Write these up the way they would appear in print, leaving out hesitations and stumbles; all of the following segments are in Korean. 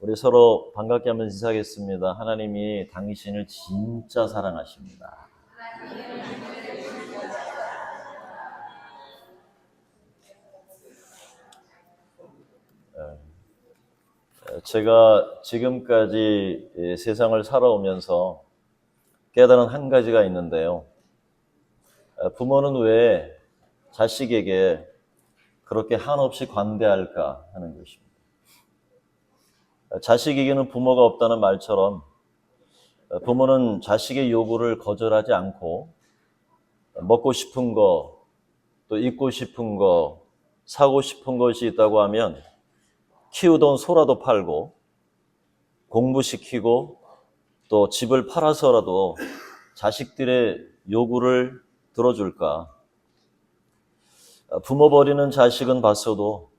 우리 서로 반갑게 한번 인사하겠습니다. 하나님이 당신을 진짜 사랑하십니다. 제가 지금까지 세상을 살아오면서 깨달은 한 가지가 있는데요. 부모는 왜 자식에게 그렇게 한없이 관대할까 하는 것입니다. 자식에게는 부모가 없다는 말처럼 부모는 자식의 요구를 거절하지 않고 먹고 싶은 거, 또 입고 싶은 거, 사고 싶은 것이 있다고 하면 키우던 소라도 팔고 공부시키고 또 집을 팔아서라도 자식들의 요구를 들어줄까. 부모 버리는 자식은 봤어도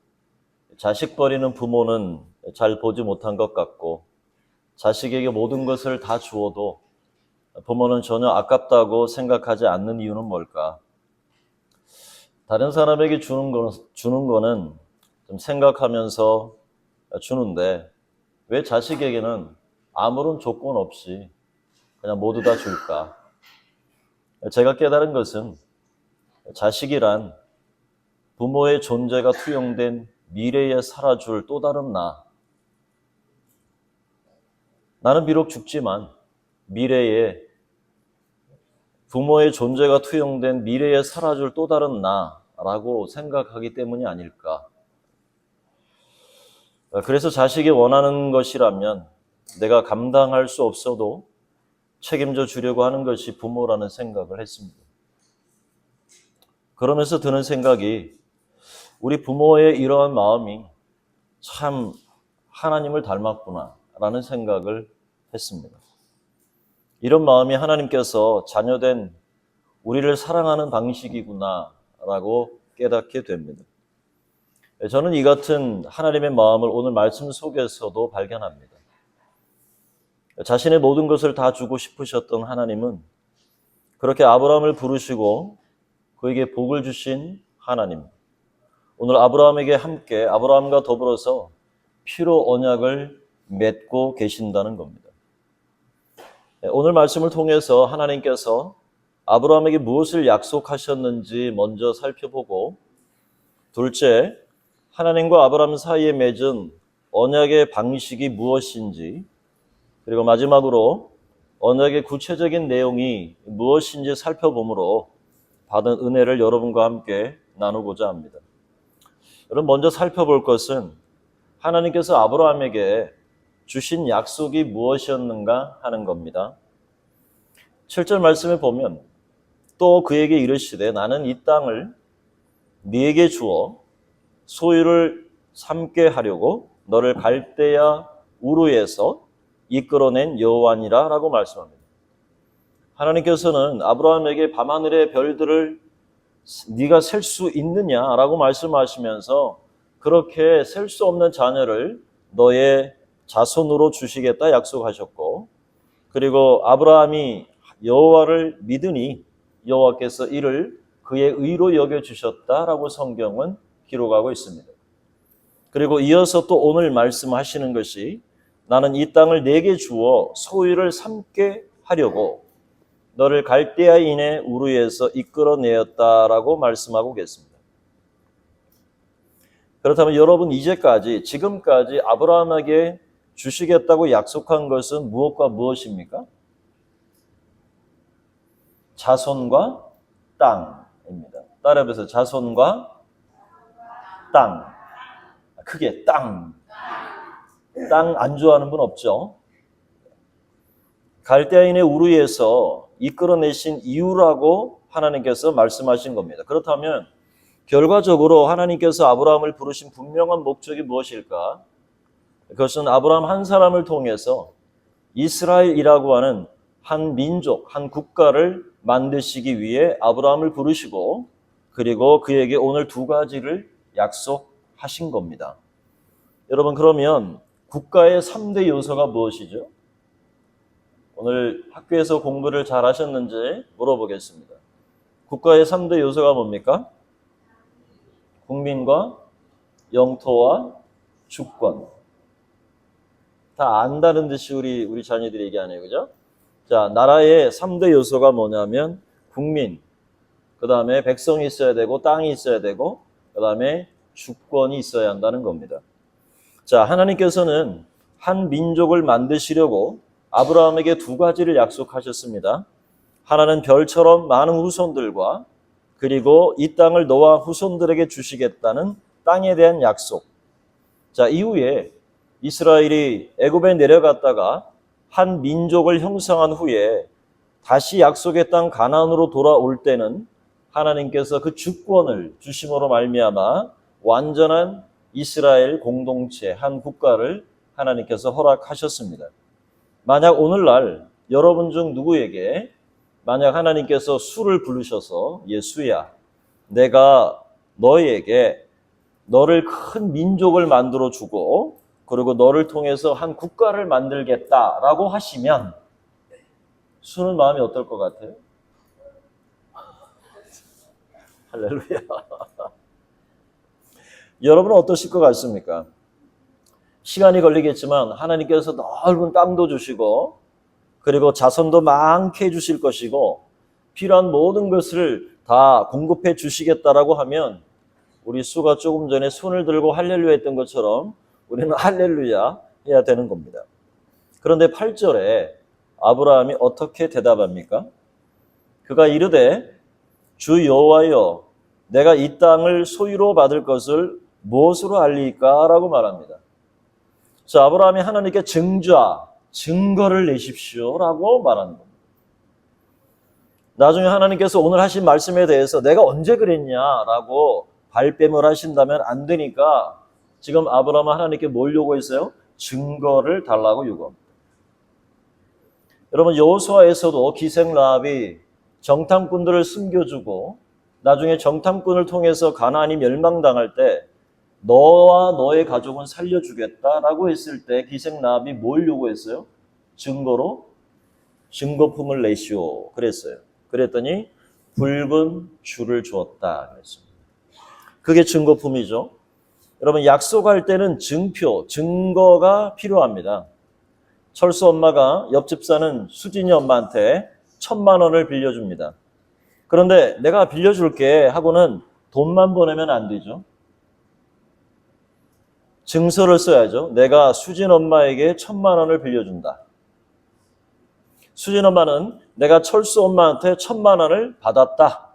자식 버리는 부모는 잘 보지 못한 것 같고, 자식에게 모든 것을 다 주어도 부모는 전혀 아깝다고 생각하지 않는 이유는 뭘까? 다른 사람에게 주는 거는 좀 생각하면서 주는데 왜 자식에게는 아무런 조건 없이 그냥 모두 다 줄까? 제가 깨달은 것은 자식이란 부모의 존재가 투영된 미래에 살아줄 또 다른 나는 비록 죽지만 미래에 부모의 존재가 투영된 미래에 살아줄 또 다른 나라고 생각하기 때문이 아닐까. 그래서 자식이 원하는 것이라면 내가 감당할 수 없어도 책임져 주려고 하는 것이 부모라는 생각을 했습니다. 그러면서 드는 생각이 우리 부모의 이러한 마음이 참 하나님을 닮았구나 라는 생각을 했습니다. 이런 마음이 하나님께서 자녀된 우리를 사랑하는 방식이구나 라고 깨닫게 됩니다. 저는 이 같은 하나님의 마음을 오늘 말씀 속에서도 발견합니다. 자신의 모든 것을 다 주고 싶으셨던 하나님은 그렇게 아브라함을 부르시고 그에게 복을 주신 하나님, 오늘 아브라함과 더불어서 피로 언약을 맺고 계신다는 겁니다. 오늘 말씀을 통해서 하나님께서 아브라함에게 무엇을 약속하셨는지 먼저 살펴보고, 둘째, 하나님과 아브라함 사이에 맺은 언약의 방식이 무엇인지, 그리고 마지막으로 언약의 구체적인 내용이 무엇인지 살펴보므로 받은 은혜를 여러분과 함께 나누고자 합니다. 여러분, 먼저 살펴볼 것은 하나님께서 아브라함에게 주신 약속이 무엇이었는가 하는 겁니다. 7절 말씀에 보면 또 그에게 이르시되 나는 이 땅을 네게 주어 소유를 삼게 하려고 너를 갈대아 우르에서 이끌어낸 여호와니라 라고 말씀합니다. 하나님께서는 아브라함에게 밤하늘의 별들을 네가 셀 수 있느냐라고 말씀하시면서 그렇게 셀 수 없는 자녀를 너의 자손으로 주시겠다 약속하셨고, 그리고 아브라함이 여호와를 믿으니 여호와께서 이를 그의 의로 여겨주셨다라고 성경은 기록하고 있습니다. 그리고 이어서 또 오늘 말씀하시는 것이 나는 이 땅을 네게 주어 소유를 삼게 하려고 너를 갈대아인의 우르에서 이끌어내었다라고 말씀하고 계십니다. 그렇다면 여러분, 지금까지 아브라함에게 주시겠다고 약속한 것은 무엇과 무엇입니까? 자손과 땅입니다. 따라해보세요. 자손과 땅. 크게 땅. 땅 안 좋아하는 분 없죠? 갈대아인의 우르에서 이끌어내신 이유라고 하나님께서 말씀하신 겁니다. 그렇다면 결과적으로 하나님께서 아브라함을 부르신 분명한 목적이 무엇일까? 그것은 아브라함 한 사람을 통해서 이스라엘이라고 하는 한 민족, 한 국가를 만드시기 위해 아브라함을 부르시고, 그리고 그에게 오늘 두 가지를 약속하신 겁니다. 여러분, 그러면 국가의 3대 요소가 무엇이죠? 오늘 학교에서 공부를 잘 하셨는지 물어보겠습니다. 국가의 3대 요소가 뭡니까? 국민과 영토와 주권. 다 안다는 듯이 우리 자녀들이 얘기하네요. 그죠? 자, 나라의 3대 요소가 뭐냐면 국민, 그 다음에 백성이 있어야 되고 땅이 있어야 되고 그 다음에 주권이 있어야 한다는 겁니다. 자, 하나님께서는 한 민족을 만드시려고 아브라함에게 두 가지를 약속하셨습니다. 하나는 별처럼 많은 후손들과 그리고 이 땅을 너와 후손들에게 주시겠다는 땅에 대한 약속. 자, 이후에 이스라엘이 애굽에 내려갔다가 한 민족을 형성한 후에 다시 약속의 땅 가나안으로 돌아올 때는 하나님께서 그 주권을 주심으로 말미암아 완전한 이스라엘 공동체 한 국가를 하나님께서 허락하셨습니다. 만약 오늘날 여러분 중 누구에게 만약 하나님께서 수를 부르셔서 예수야, 내가 너희에게 너를 큰 민족을 만들어 주고 그리고 너를 통해서 한 국가를 만들겠다라고 하시면 수는 마음이 어떨 것 같아요? 할렐루야. 여러분은 어떠실 것 같습니까? 시간이 걸리겠지만 하나님께서 넓은 땅도 주시고 그리고 자손도 많게 해주실 것이고 필요한 모든 것을 다 공급해 주시겠다라고 하면 우리 수가 조금 전에 손을 들고 할렐루야 했던 것처럼 우리는 할렐루야 해야 되는 겁니다. 그런데 8절에 아브라함이 어떻게 대답합니까? 그가 이르되 주 여호와여 내가 이 땅을 소유로 받을 것을 무엇으로 알리까? 라고 말합니다. 자, 아브라함이 하나님께 증거를 내십시오 라고 말하는 겁니다. 나중에 하나님께서 오늘 하신 말씀에 대해서 내가 언제 그랬냐라고 발뺌을 하신다면 안 되니까 지금 아브라함은 하나님께 뭘 요구했어요? 증거를 달라고 요구합니다. 여러분 여호수아에서도 기생 라합이 정탐꾼들을 숨겨주고 나중에 정탐꾼을 통해서 가나안이 멸망당할 때 너와 너의 가족은 살려주겠다라고 했을 때 기생 라합이 뭘 요구했어요? 증거품을 내시오 그랬어요. 그랬더니 붉은 줄을 주었다 그랬습니다. 그게 증거품이죠. 여러분 약속할 때는 증거가 필요합니다. 철수 엄마가 옆집 사는 수진이 엄마한테 1,000만 원을 빌려줍니다. 그런데 내가 빌려줄게 하고는 돈만 보내면 안 되죠. 증서를 써야죠. 내가 수진 엄마에게 1,000만 원을 빌려준다. 수진 엄마는 내가 철수 엄마한테 1,000만 원을 받았다.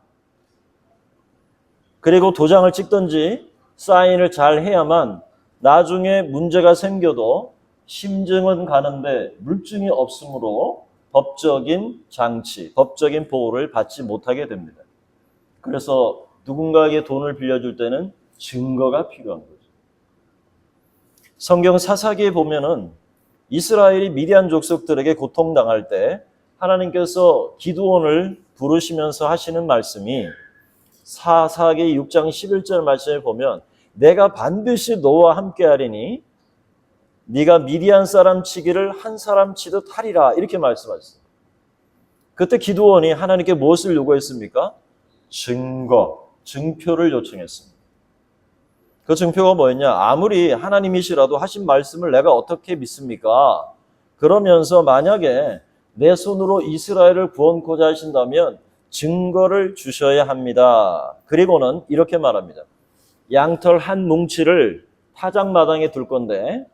그리고 도장을 찍든지 사인을 잘 해야만 나중에 문제가 생겨도 심증은 가는데 물증이 없으므로 법적인 장치, 법적인 보호를 받지 못하게 됩니다. 그래서 누군가에게 돈을 빌려줄 때는 증거가 필요한 거죠. 성경 사사기에 보면은 이스라엘이 미디안 족속들에게 고통당할 때 하나님께서 기드온을 부르시면서 하시는 말씀이 사사기 6장 11절 말씀에 보면 내가 반드시 너와 함께하리니 네가 미디안 사람 치기를 한 사람 치듯 하리라 이렇게 말씀하셨어요. 그때 기드온이 하나님께 무엇을 요구했습니까? 증표를 요청했습니다. 그 증표가 뭐였냐? 아무리 하나님이시라도 하신 말씀을 내가 어떻게 믿습니까? 그러면서 만약에 내 손으로 이스라엘을 구원코자 하신다면 증거를 주셔야 합니다. 그리고는 이렇게 말합니다. 양털 한 뭉치를 타작마당에 둘 건데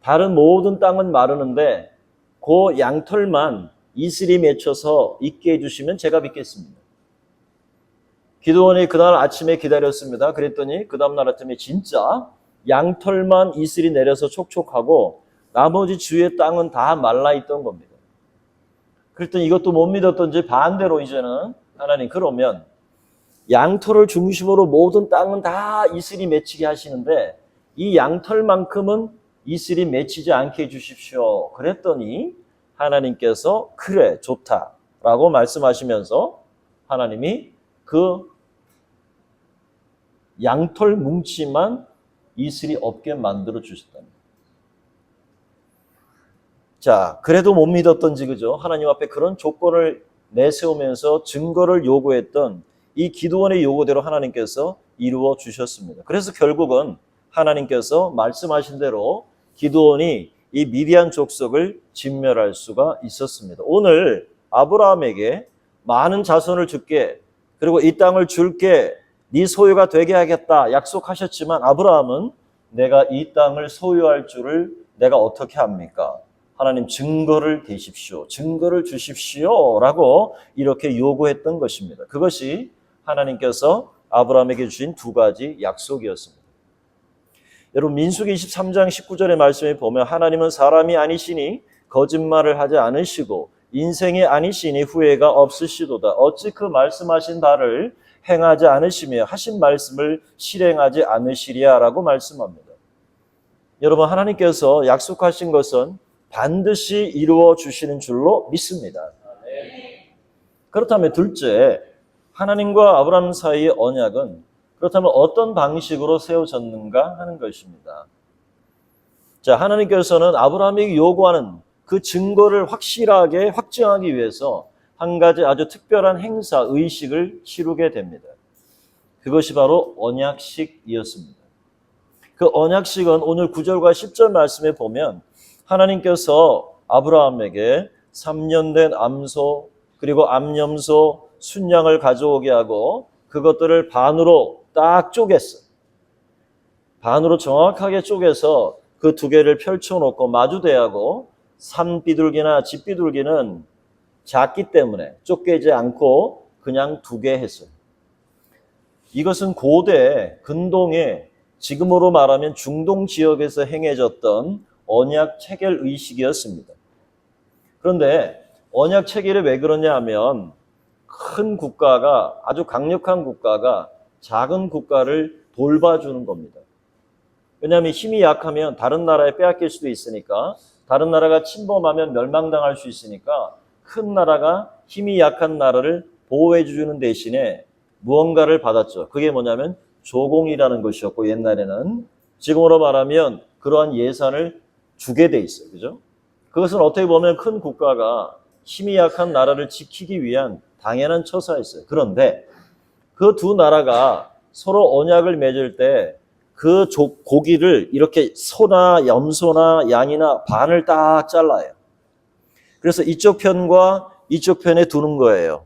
다른 모든 땅은 마르는데 그 양털만 이슬이 맺혀서 있게 해주시면 제가 믿겠습니다. 기드온이 그날 아침에 기다렸습니다. 그랬더니 그 다음날 아침에 진짜 양털만 이슬이 내려서 촉촉하고 나머지 주위의 땅은 다 말라있던 겁니다. 그랬더니 이것도 못 믿었던지 반대로 이제는 하나님 그러면 양털을 중심으로 모든 땅은 다 이슬이 맺히게 하시는데 이 양털만큼은 이슬이 맺히지 않게 해주십시오. 그랬더니 하나님께서 그래 좋다라고 말씀하시면서 하나님이 그 양털 뭉치만 이슬이 없게 만들어 주셨답니다. 자, 그래도 못 믿었던지 그죠? 하나님 앞에 그런 조건을 내세우면서 증거를 요구했던 이 기드온의 요구대로 하나님께서 이루어 주셨습니다. 그래서 결국은 하나님께서 말씀하신 대로 기드온이 이 미디안 족속을 진멸할 수가 있었습니다. 오늘 아브라함에게 많은 자손을 줄게, 그리고 이 땅을 줄게, 네 소유가 되게 하겠다 약속하셨지만 아브라함은 내가 이 땅을 소유할 줄을 내가 어떻게 합니까? 하나님 증거를 대십시오. 증거를 주십시오. 라고 이렇게 요구했던 것입니다. 그것이 하나님께서 아브라함에게 주신 두 가지 약속이었습니다. 여러분 민수기 23장 19절의 말씀에 보면 하나님은 사람이 아니시니 거짓말을 하지 않으시고 인생이 아니시니 후회가 없으시도다. 어찌 그 말씀하신 바를 행하지 않으시며 하신 말씀을 실행하지 않으시리야라고 말씀합니다. 여러분 하나님께서 약속하신 것은 반드시 이루어 주시는 줄로 믿습니다. 그렇다면 둘째, 하나님과 아브라함 사이의 언약은 그렇다면 어떤 방식으로 세워졌는가 하는 것입니다. 자, 하나님께서는 아브라함에게 요구하는 그 증거를 확실하게 확증하기 위해서 한 가지 아주 특별한 행사, 의식을 치르게 됩니다. 그것이 바로 언약식이었습니다. 그 언약식은 오늘 9절과 10절 말씀에 보면 하나님께서 아브라함에게 3년 된 암소 그리고 암염소 순양을 가져오게 하고 그것들을 반으로 딱 쪼갰어요. 반으로 정확하게 쪼개서 그 두 개를 펼쳐놓고 마주대하고 산비둘기나 집비둘기는 작기 때문에 쫓기지 않고 그냥 두게 했어요. 이것은 고대 근동의 지금으로 말하면 중동 지역에서 행해졌던 언약 체결 의식이었습니다. 그런데 언약 체결이 왜 그러냐 하면 큰 국가가 아주 강력한 국가가 작은 국가를 돌봐주는 겁니다. 왜냐하면 힘이 약하면 다른 나라에 빼앗길 수도 있으니까 다른 나라가 침범하면 멸망당할 수 있으니까 큰 나라가 힘이 약한 나라를 보호해 주는 대신에 무언가를 받았죠. 그게 뭐냐면 조공이라는 것이었고 옛날에는 지금으로 말하면 그러한 예산을 주게 돼 있어요. 그죠? 그것은 어떻게 보면 큰 국가가 힘이 약한 나라를 지키기 위한 당연한 처사였어요. 그런데 그 두 나라가 서로 언약을 맺을 때 그 고기를 이렇게 소나 염소나 양이나 반을 딱 잘라요. 그래서 이쪽 편과 이쪽 편에 두는 거예요.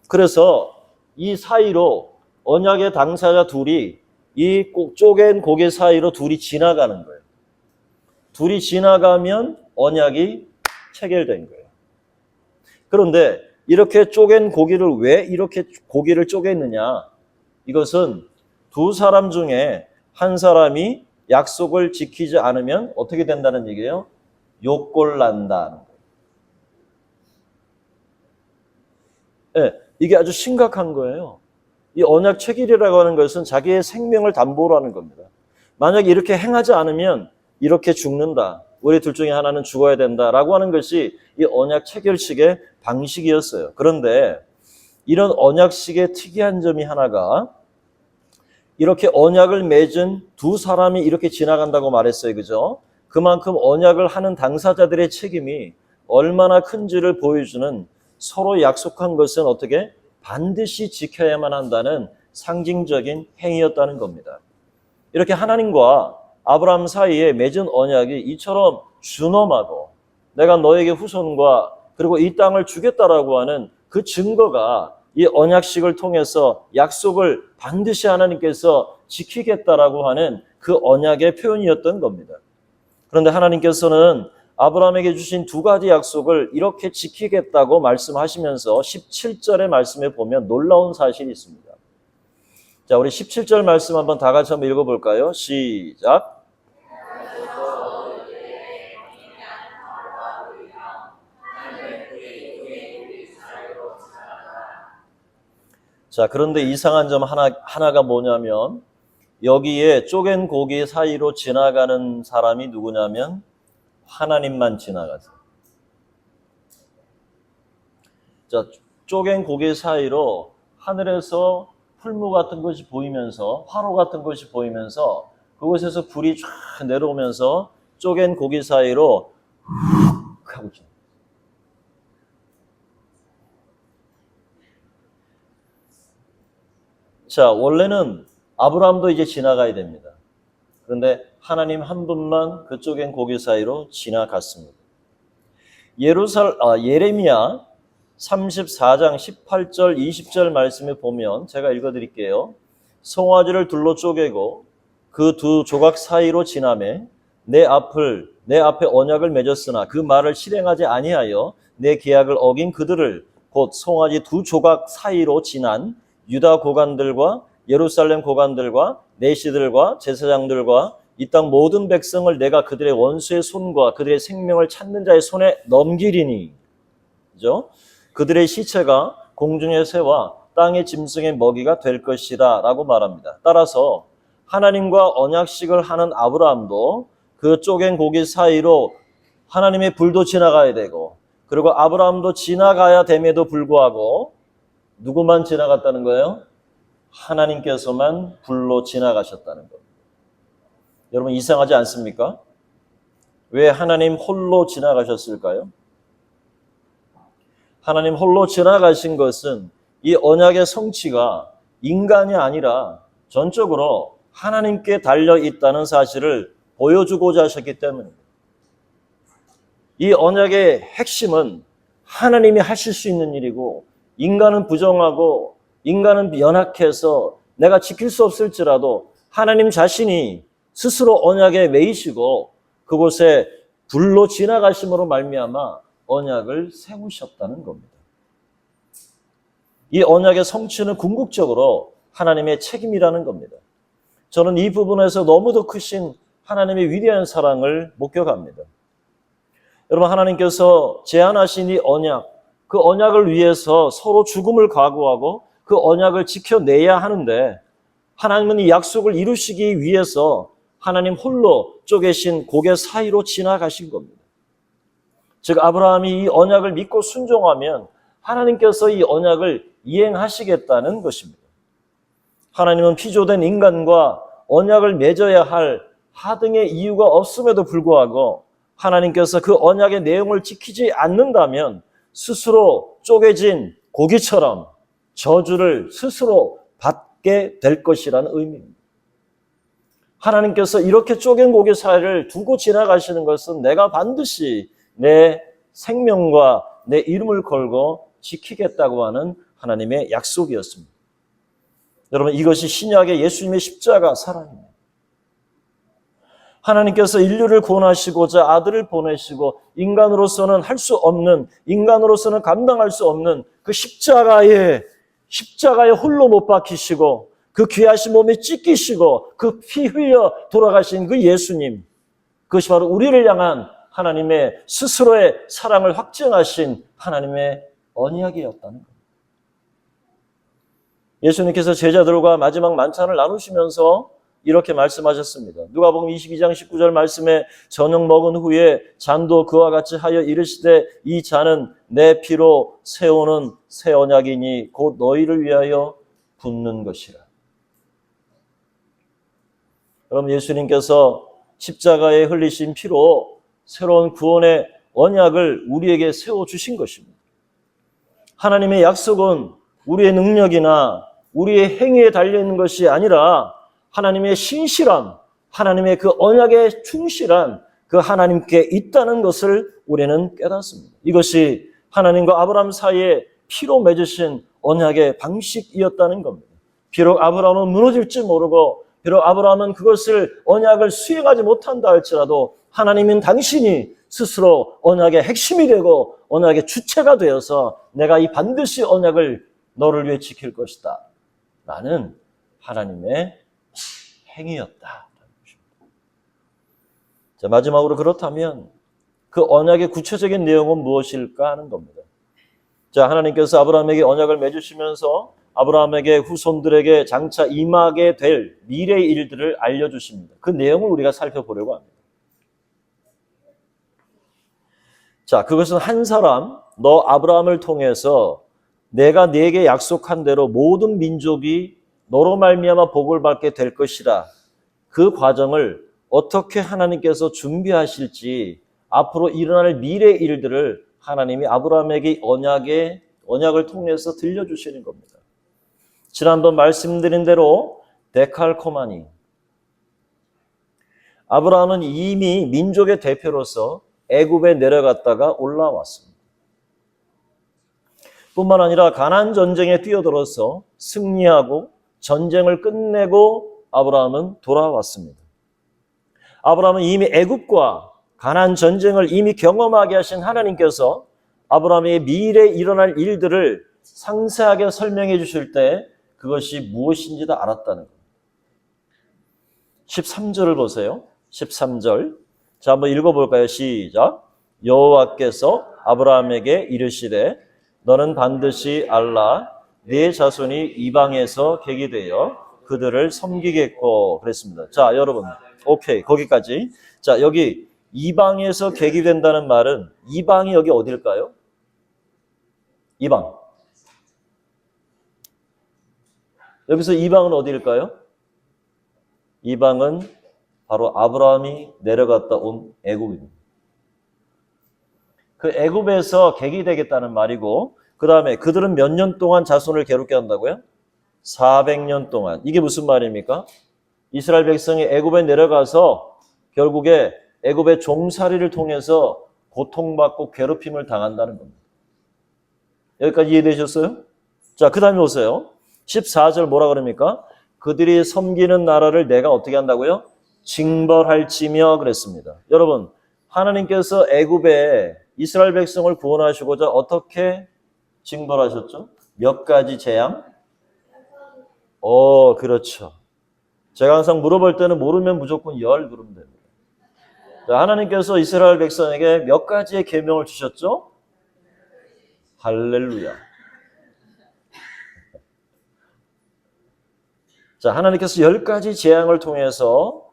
그래서 이 사이로 언약의 당사자 둘이 이 쪼갠 고기 사이로 둘이 지나가는 거예요. 둘이 지나가면 언약이 체결된 거예요. 그런데 이렇게 쪼갠 고기를 왜 이렇게 고기를 쪼갰느냐? 이것은 두 사람 중에 한 사람이 약속을 지키지 않으면 어떻게 된다는 얘기예요? 욕골 난다는 거예요. 네, 이게 아주 심각한 거예요. 이 언약 체결이라고 하는 것은 자기의 생명을 담보로 하는 겁니다. 만약에 이렇게 행하지 않으면 이렇게 죽는다. 우리 둘 중에 하나는 죽어야 된다라고 하는 것이 이 언약 체결식의 방식이었어요. 그런데 이런 언약식의 특이한 점이 하나가 이렇게 언약을 맺은 두 사람이 이렇게 지나간다고 말했어요. 그죠? 그만큼 언약을 하는 당사자들의 책임이 얼마나 큰지를 보여주는 서로 약속한 것은 어떻게 반드시 지켜야만 한다는 상징적인 행위였다는 겁니다. 이렇게 하나님과 아브라함 사이에 맺은 언약이 이처럼 준엄하고 내가 너에게 후손과 그리고 이 땅을 주겠다라고 하는 그 증거가 이 언약식을 통해서 약속을 반드시 하나님께서 지키겠다라고 하는 그 언약의 표현이었던 겁니다. 그런데 하나님께서는 아브라함에게 주신 두 가지 약속을 이렇게 지키겠다고 말씀하시면서 17절의 말씀에 보면 놀라운 사실이 있습니다. 자, 우리 17절 말씀 한번 다 같이 한번 읽어볼까요? 시작. 자, 그런데 이상한 점 하나가 뭐냐면 여기에 쪼갠 고기 사이로 지나가는 사람이 누구냐면 하나님만 지나가세요. 자, 쪼갠 고기 사이로 하늘에서 풀무 같은 것이 보이면서 화로 같은 것이 보이면서 그곳에서 불이 쫙 내려오면서 쪼갠 고기 사이로 훅 하고 지나가요. 자, 원래는 아브라함도 이제 지나가야 됩니다. 그런데 하나님 한 분만 그 쪼갠 고기 사이로 지나갔습니다. 예레미야 34장 18절 20절 말씀에 보면 제가 읽어드릴게요. 송아지를 둘로 쪼개고 그 두 조각 사이로 지나매 내 앞에 언약을 맺었으나 그 말을 실행하지 아니하여 내 계약을 어긴 그들을 곧 송아지 두 조각 사이로 지난 유다 고관들과 예루살렘 고관들과 내시들과 제사장들과 이 땅 모든 백성을 내가 그들의 원수의 손과 그들의 생명을 찾는 자의 손에 넘기리니, 그죠? 그들의 시체가 공중의 새와 땅의 짐승의 먹이가 될 것이다 라고 말합니다. 따라서 하나님과 언약식을 하는 아브라함도 그 쪼갠 고기 사이로 하나님의 불도 지나가야 되고, 그리고 아브라함도 지나가야 됨에도 불구하고 누구만 지나갔다는 거예요? 하나님께서만 불로 지나가셨다는 겁니다. 여러분 이상하지 않습니까? 왜 하나님 홀로 지나가셨을까요? 하나님 홀로 지나가신 것은 이 언약의 성취가 인간이 아니라 전적으로 하나님께 달려있다는 사실을 보여주고자 하셨기 때문입니다. 이 언약의 핵심은 하나님이 하실 수 있는 일이고, 인간은 부정하고 인간은 연약해서 내가 지킬 수 없을지라도 하나님 자신이 스스로 언약에 매이시고 그곳에 불로 지나가심으로 말미암아 언약을 세우셨다는 겁니다. 이 언약의 성취는 궁극적으로 하나님의 책임이라는 겁니다. 저는 이 부분에서 너무도 크신 하나님의 위대한 사랑을 목격합니다. 여러분, 하나님께서 제안하신 이 언약, 그 언약을 위해서 서로 죽음을 각오하고 그 언약을 지켜내야 하는데, 하나님은 이 약속을 이루시기 위해서 하나님 홀로 쪼개신 고개 사이로 지나가신 겁니다. 즉 아브라함이 이 언약을 믿고 순종하면 하나님께서 이 언약을 이행하시겠다는 것입니다. 하나님은 피조된 인간과 언약을 맺어야 할 하등의 이유가 없음에도 불구하고 하나님께서 그 언약의 내용을 지키지 않는다면 스스로 쪼개진 고기처럼 저주를 스스로 받게 될 것이라는 의미입니다. 하나님께서 이렇게 쪼갠 고기 사이를 두고 지나가시는 것은 내가 반드시 내 생명과 내 이름을 걸고 지키겠다고 하는 하나님의 약속이었습니다. 여러분, 이것이 신약의 예수님의 십자가 사랑입니다. 하나님께서 인류를 구원하시고자 아들을 보내시고 인간으로서는 할 수 없는, 인간으로서는 감당할 수 없는 그 십자가에 홀로 못 박히시고 그 귀하신 몸에 찢기시고 그 피 흘려 돌아가신 그 예수님, 그것이 바로 우리를 향한 하나님의 스스로의 사랑을 확증하신 하나님의 언약이었다는 겁니다. 예수님께서 제자들과 마지막 만찬을 나누시면서 이렇게 말씀하셨습니다. 누가복음 22장 19절 말씀에 저녁 먹은 후에 잔도 그와 같이 하여 이르시되 이 잔은 내 피로 세우는 새 언약이니 곧 너희를 위하여 붓는 것이라. 여러분, 예수님께서 십자가에 흘리신 피로 새로운 구원의 언약을 우리에게 세워주신 것입니다. 하나님의 약속은 우리의 능력이나 우리의 행위에 달려있는 것이 아니라 하나님의 신실함, 하나님의 그 언약에 충실한 그 하나님께 있다는 것을 우리는 깨닫습니다. 이것이 하나님과 아브라함 사이에 피로 맺으신 언약의 방식이었다는 겁니다. 비록 아브라함은 무너질지 모르고 비록 아브라함은 그것을 언약을 수행하지 못한다 할지라도 하나님은 당신이 스스로 언약의 핵심이 되고 언약의 주체가 되어서 내가 이 반드시 언약을 너를 위해 지킬 것이다 라는 하나님의 행위였다. 자, 마지막으로 그렇다면 그 언약의 구체적인 내용은 무엇일까 하는 겁니다. 자, 하나님께서 아브라함에게 언약을 맺으시면서 아브라함에게 후손들에게 장차 임하게 될 미래의 일들을 알려주십니다. 그 내용을 우리가 살펴보려고 합니다. 자, 그것은 한 사람, 너 아브라함을 통해서 내가 네게 약속한 대로 모든 민족이 너로 말미암아 복을 받게 될 것이라. 그 과정을 어떻게 하나님께서 준비하실지 앞으로 일어날 미래의 일들을 하나님이 아브라함에게 언약을 통해서 들려주시는 겁니다. 지난번 말씀드린 대로 데칼코마니, 아브라함은 이미 민족의 대표로서 애굽에 내려갔다가 올라왔습니다. 뿐만 아니라 가나안 전쟁에 뛰어들어서 승리하고 전쟁을 끝내고 아브라함은 돌아왔습니다. 아브라함은 이미 애굽과 가나안 전쟁을 이미 경험하게 하신 하나님께서 아브라함의 미래에 일어날 일들을 상세하게 설명해 주실 때 그것이 무엇인지 다 알았다는 거예요. 13절을 보세요. 13절. 자, 한번 읽어볼까요? 시작. 여호와께서 아브라함에게 이르시되 너는 반드시 알라 네 자손이 이방에서 계기되어 그들을 섬기겠고 그랬습니다. 자, 여러분. 오케이. 거기까지. 자, 여기 이방에서 계기된다는 말은 이방이 여기 어딜까요? 이방. 여기서 이방은 어디일까요? 이방은 바로 아브라함이 내려갔다 온 애굽입니다. 그 애굽에서 계기되겠다는 말이고 그 다음에 그들은 몇 년 동안 자손을 괴롭게 한다고요? 400년 동안. 이게 무슨 말입니까? 이스라엘 백성이 애굽에 내려가서 결국에 애굽의 종살이를 통해서 고통받고 괴롭힘을 당한다는 겁니다. 여기까지 이해되셨어요? 자, 그 다음에 보세요. 14절 뭐라 그럽니까? 그들이 섬기는 나라를 내가 어떻게 한다고요? 징벌할지며 그랬습니다. 여러분, 하나님께서 애굽에 이스라엘 백성을 구원하시고자 어떻게 징벌하셨죠? 몇 가지 재앙? 그렇죠. 제가 항상 물어볼 때는 모르면 무조건 열 그러면 됩니다. 자, 하나님께서 이스라엘 백성에게 몇 가지의 계명을 주셨죠? 할렐루야. 자, 하나님께서 10가지 재앙을 통해서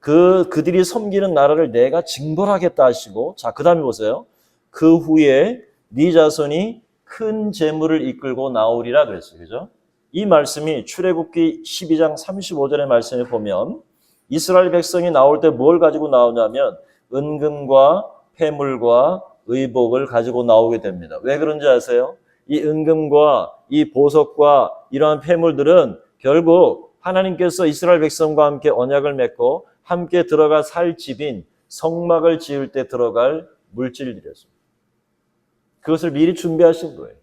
그들이 섬기는 나라를 내가 징벌하겠다 하시고, 자, 그 다음에 보세요. 그 후에 네 자손이 큰 재물을 이끌고 나오리라 그랬어요. 그죠? 이 말씀이 출애굽기 12장 35절의 말씀에 보면 이스라엘 백성이 나올 때 뭘 가지고 나오냐면 은금과 폐물과 의복을 가지고 나오게 됩니다. 왜 그런지 아세요? 이 은금과 이 보석과 이러한 폐물들은 결국 하나님께서 이스라엘 백성과 함께 언약을 맺고 함께 들어가 살 집인 성막을 지을 때 들어갈 물질들이었습니다. 그것을 미리 준비하신 거예요.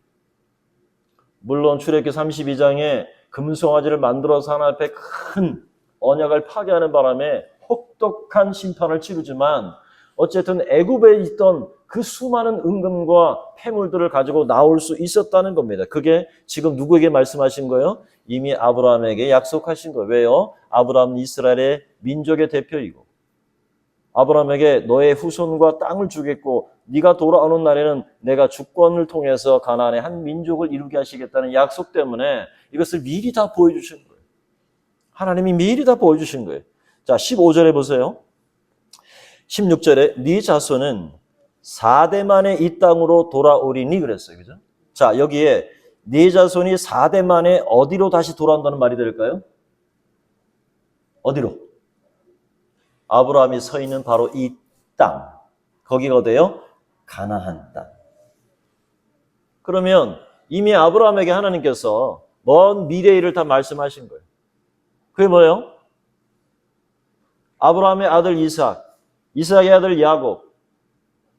물론 출애굽기 32장에 금송아지를 만들어서 하나님 앞에 큰 언약을 파괴하는 바람에 혹독한 심판을 치르지만 어쨌든 애굽에 있던 그 수많은 은금과 폐물들을 가지고 나올 수 있었다는 겁니다. 그게 지금 누구에게 말씀하신 거예요? 이미 아브라함에게 약속하신 거예요. 왜요? 아브라함은 이스라엘의 민족의 대표이고 아브라함에게 너의 후손과 땅을 주겠고 네가 돌아오는 날에는 내가 주권을 통해서 가나안의 한 민족을 이루게 하시겠다는 약속 때문에 이것을 미리 다 보여주신 거예요. 하나님이 미리 다 보여주신 거예요. 자, 15절에 보세요. 16절에 네 자손은 4대 만에 이 땅으로 돌아오리니 그랬어요. 그죠? 자, 여기에 네 자손이 4대 만에 어디로 다시 돌아온다는 말이 될까요? 어디로? 아브라함이 서 있는 바로 이 땅. 거기가 어디예요? 가나안 땅. 그러면 이미 아브라함에게 하나님께서 먼 미래의 일을 다 말씀하신 거예요. 그게 뭐예요? 아브라함의 아들 이삭, 이삭의 아들 야곱,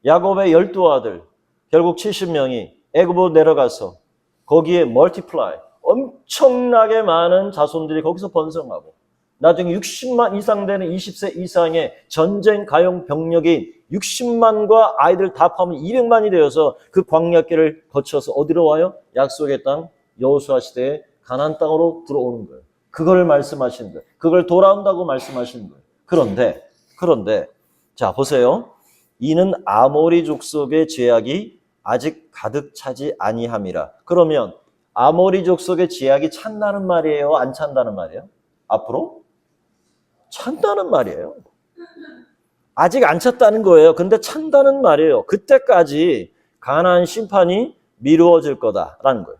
야곱의 12아들, 결국 70명이 애굽으로 내려가서 거기에 멀티플라이, 엄청나게 많은 자손들이 거기서 번성하고 나중에 60만 이상 되는 20세 이상의 전쟁 가용 병력이 60만과 아이들 다 포함하면 200만이 되어서 그 광야길을 거쳐서 어디로 와요? 약속의 땅 여호수아 시대에 가나안 땅으로 들어오는 거예요. 그걸 말씀하신 거예요. 그걸 돌아온다고 말씀하신 거예요. 그런데 자 보세요. 이는 아모리 족속의 죄악이 아직 가득 차지 아니함이라. 그러면 아모리 족속의 죄악이 찬다는 말이에요? 안 찬다는 말이에요? 앞으로? 찬다는 말이에요. 아직 안 찼다는 거예요. 근데 찬다는 말이에요. 그때까지 가나안 심판이 미루어질 거다라는 거예요.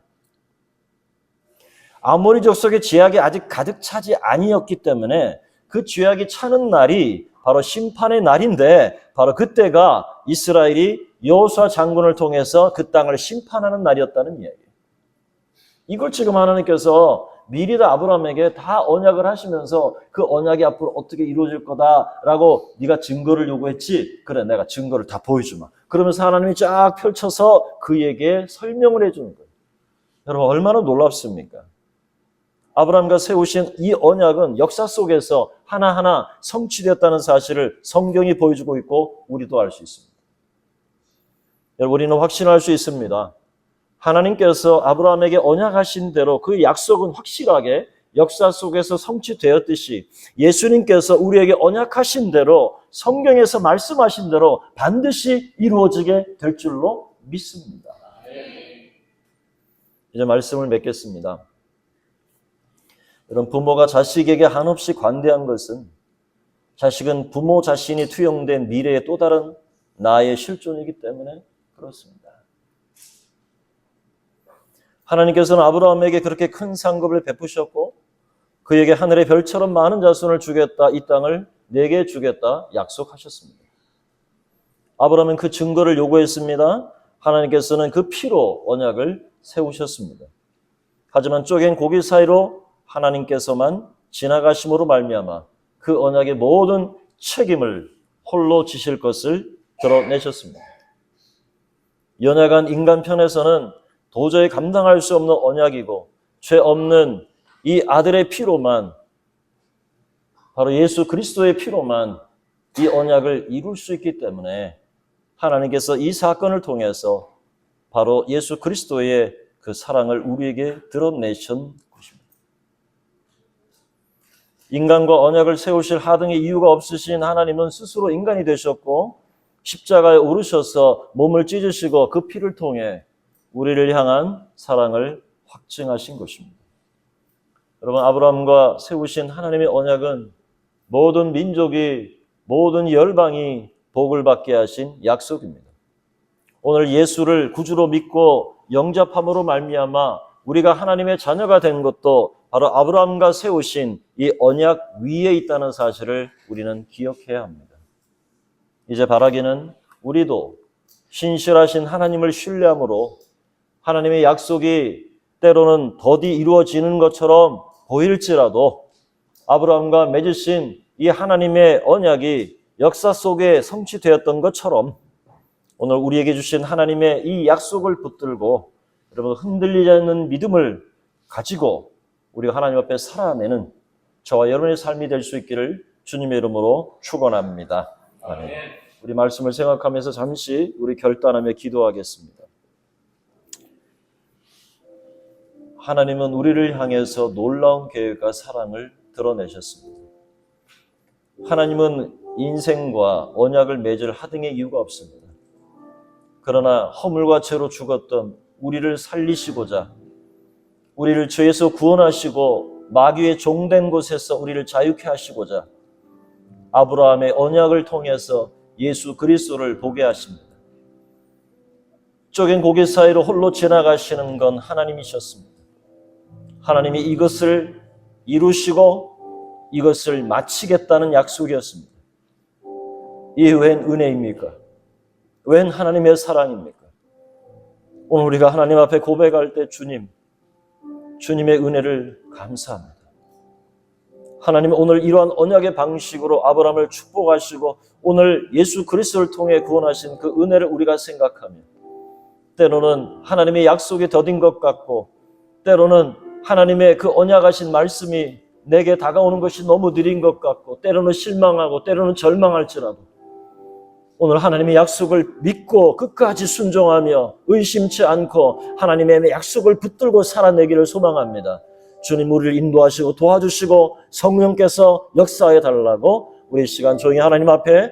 아모리 족속의 죄악이 아직 가득 차지 아니었기 때문에 그 죄악이 차는 날이 바로 심판의 날인데 바로 그때가 이스라엘이 여호수아 장군을 통해서 그 땅을 심판하는 날이었다는 이야기예요. 이걸 지금 하나님께서 미리 다 아브라함에게 다 언약을 하시면서 그 언약이 앞으로 어떻게 이루어질 거다라고 네가 증거를 요구했지? 그래, 내가 증거를 다 보여주마. 그러면서 하나님이 쫙 펼쳐서 그에게 설명을 해주는 거예요. 여러분, 얼마나 놀랍습니까? 아브라함과 세우신 이 언약은 역사 속에서 하나하나 성취되었다는 사실을 성경이 보여주고 있고 우리도 알 수 있습니다. 여러분, 우리는 확신할 수 있습니다. 하나님께서 아브라함에게 언약하신 대로 그 약속은 확실하게 역사 속에서 성취되었듯이 예수님께서 우리에게 언약하신 대로 성경에서 말씀하신 대로 반드시 이루어지게 될 줄로 믿습니다. 이제 말씀을 맺겠습니다. 여러분, 부모가 자식에게 한없이 관대한 것은 자식은 부모 자신이 투영된 미래의 또 다른 나의 실존이기 때문에 그렇습니다. 하나님께서는 아브라함에게 그렇게 큰 상급을 베푸셨고 그에게 하늘의 별처럼 많은 자손을 주겠다, 이 땅을 내게 주겠다 약속하셨습니다. 아브라함은 그 증거를 요구했습니다. 하나님께서는 그 피로 언약을 세우셨습니다. 하지만 쪼갠 고기 사이로 하나님께서만 지나가심으로 말미암아 그 언약의 모든 책임을 홀로 지실 것을 드러내셨습니다. 연약한 인간 편에서는 도저히 감당할 수 없는 언약이고 죄 없는 이 아들의 피로만, 바로 예수 그리스도의 피로만 이 언약을 이룰 수 있기 때문에 하나님께서 이 사건을 통해서 바로 예수 그리스도의 그 사랑을 우리에게 드러내신 것입니다. 인간과 언약을 세우실 하등의 이유가 없으신 하나님은 스스로 인간이 되셨고 십자가에 오르셔서 몸을 찢으시고 그 피를 통해 우리를 향한 사랑을 확증하신 것입니다. 여러분, 아브라함과 세우신 하나님의 언약은 모든 민족이, 모든 열방이 복을 받게 하신 약속입니다. 오늘 예수를 구주로 믿고 영접함으로 말미암아 우리가 하나님의 자녀가 된 것도 바로 아브라함과 세우신 이 언약 위에 있다는 사실을 우리는 기억해야 합니다. 이제 바라기는 우리도 신실하신 하나님을 신뢰함으로 하나님의 약속이 때로는 더디 이루어지는 것처럼 보일지라도 아브라함과 맺으신 이 하나님의 언약이 역사 속에 성취되었던 것처럼 오늘 우리에게 주신 하나님의 이 약속을 붙들고 여러분 흔들리지 않는 믿음을 가지고 우리가 하나님 앞에 살아내는 저와 여러분의 삶이 될 수 있기를 주님의 이름으로 축원합니다. 아멘. 우리 말씀을 생각하면서 잠시 우리 결단하며 기도하겠습니다. 하나님은 우리를 향해서 놀라운 계획과 사랑을 드러내셨습니다. 하나님은 인생과 언약을 맺을 하등의 이유가 없습니다. 그러나 허물과 죄로 죽었던 우리를 살리시고자 우리를 죄에서 구원하시고 마귀의 종된 곳에서 우리를 자유케 하시고자 아브라함의 언약을 통해서 예수 그리스도를 보게 하십니다. 쪼갠 고기 사이로 홀로 지나가시는 건 하나님이셨습니다. 하나님이 이것을 이루시고 이것을 마치겠다는 약속이었습니다. 이게 웬 은혜입니까? 웬 하나님의 사랑입니까? 오늘 우리가 하나님 앞에 고백할 때 주님의 은혜를 감사합니다. 하나님 오늘 이러한 언약의 방식으로 아브라함을 축복하시고 오늘 예수 그리스도를 통해 구원하신 그 은혜를 우리가 생각하며 때로는 하나님의 약속이 더딘 것 같고 때로는 하나님의 그 언약하신 말씀이 내게 다가오는 것이 너무 느린 것 같고 때로는 실망하고 때로는 절망할지라도 오늘 하나님의 약속을 믿고 끝까지 순종하며 의심치 않고 하나님의 약속을 붙들고 살아내기를 소망합니다. 주님 우리를 인도하시고 도와주시고 성령께서 역사해 달라고 우리 시간 조용히 하나님 앞에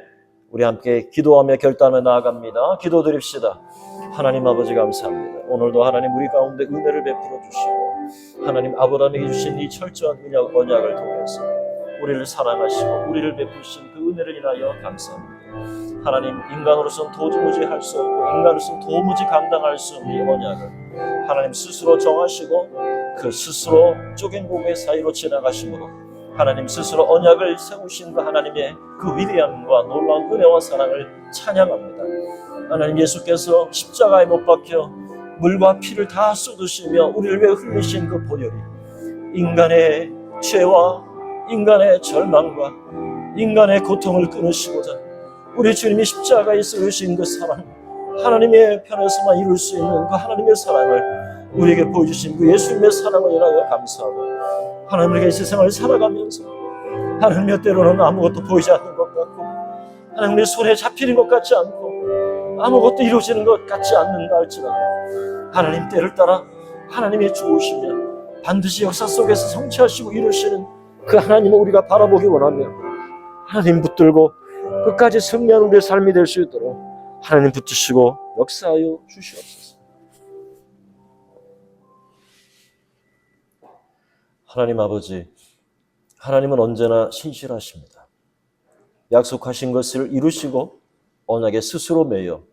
우리 함께 기도하며 결단하며 나아갑니다. 기도드립시다. 하나님 아버지 감사합니다. 오늘도 하나님 우리 가운데 은혜를 베풀어 주시고 하나님 아브라함에게 주신 이 철저한 언약을 통해서 우리를 사랑하시고 우리를 베푸신 그 은혜를 인하여 감사합니다. 하나님 인간으로서는 도무지 할 수 없고 인간으로서는 도무지 감당할 수 없는 이 언약을 하나님 스스로 정하시고 그 스스로 쪼갠 고개 사이로 지나가심으로 하나님 스스로 언약을 세우신 그 하나님의 그 위대함과 놀라운 은혜와 사랑을 찬양합니다. 하나님 예수께서 십자가에 못 박혀 물과 피를 다 쏟으시며 우리를 위해 흘리신 그 보혈이 인간의 죄와 인간의 절망과 인간의 고통을 끊으시고자 우리 주님이 십자가에서 이루신 그 사랑, 하나님의 편에서만 이룰 수 있는 그 하나님의 사랑을 우리에게 보여주신 그 예수님의 사랑을 인하여 감사하고, 하나님에게 이 세상을 살아가면서 하나님의 때로는 아무것도 보이지 않는 것 같고, 하나님의 손에 잡히는 것 같지 않고, 아무것도 이루어지는 것 같지 않는다 할지라도 하나님 때를 따라 하나님이 주오시면 반드시 역사 속에서 성취하시고 이루시는 그 하나님을 우리가 바라보기 원하며, 하나님 붙들고 끝까지 승리하는 우리의 삶이 될 수 있도록 하나님 붙드시고 역사하여 주시옵소서. 하나님 아버지, 하나님은 언제나 신실하십니다. 약속하신 것을 이루시고 언약에 스스로 매여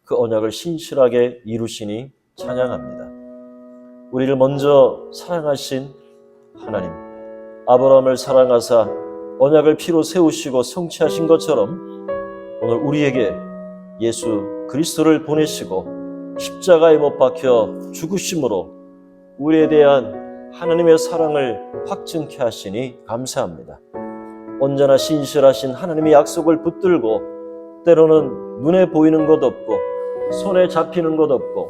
그 언약을 신실하게 이루시니 찬양합니다. 우리를 먼저 사랑하신 하나님, 아브라함을 사랑하사 언약을 피로 세우시고 성취하신 것처럼 오늘 우리에게 예수 그리스도를 보내시고 십자가에 못 박혀 죽으심으로 우리에 대한 하나님의 사랑을 확증케 하시니 감사합니다. 언제나 신실하신 하나님의 약속을 붙들고 때로는 눈에 보이는 것 없고 손에 잡히는 것 없고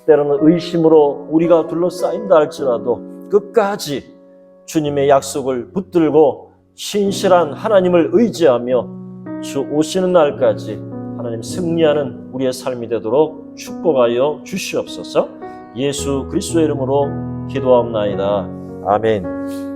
때로는 의심으로 우리가 둘러싸인다 할지라도 끝까지 주님의 약속을 붙들고 신실한 하나님을 의지하며 주 오시는 날까지 하나님 승리하는 우리의 삶이 되도록 축복하여 주시옵소서. 예수 그리스도의 이름으로 기도하옵나이다. 아멘.